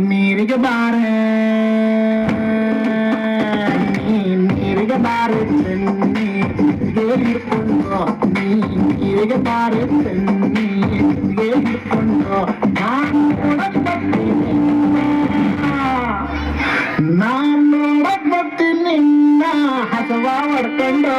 ನೀರಿಗೆ ಬಾರೆ ನೀರಿಗೆ ಬಾರೆ ಚೆನ್ನಿಗೆ ಹಿಡ್ಕೊಂಡು ನೀರಿಗೆ ಬಾರೆ ಚೆನ್ನಿಗೆ ಹಿಡ್ಕೊಂಡು ನಾನು ನೋಡಕ್ ಬರ್ತೀನಿ ನಿನ್ನ ಹಸವ ಹೊಡ್ಕೊಂಡು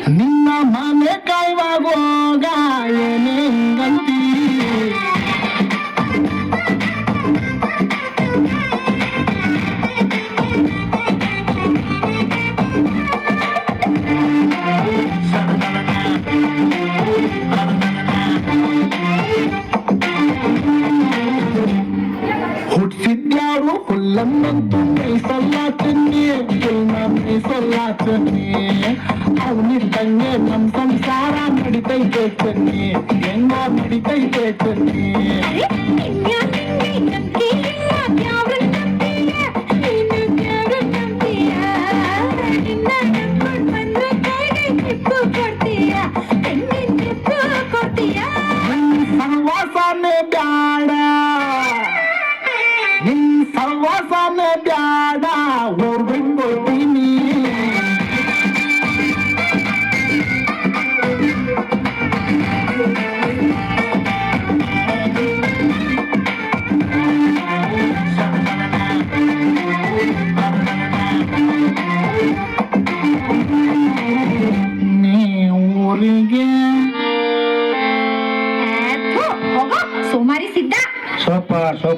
ನಿನ್ನ ಮನೆ ಕಾಯುವಾಗ ಏನೇಂಗಂತೀ ಹುಟ್ಟಿದ್ಯಾರು ಹುಲ್ಲನ್ನಂತೂ ಮೈಸಲ್ಲ ಚೆನ್ನಿ ಮೈಸಲ್ಲ ಚೆನ್ನಿ ಅವನಿದ್ದಂಗೆ ನಮ್ ಸಂಸಾರ ನಡಿತೈತೆ ಚೆನ್ನಿ ಹೆಂಗೋ ನಡಿತೈತೆ ಚೆನ್ನಿ ಸಹವಾಸನೆ ಬ್ಯಾಡ ನಿನ್ ಸಹವಾಸನೆ ಬ್ಯಾಡ ಹೊರ್ಬಿಟ್ಕೊಳ್ತೀನಿ ನೀ ಊರಿಗೆ ಸೋಮಾರಿ ಸಿದ್ಧ ಸ್ವಲ್ಪ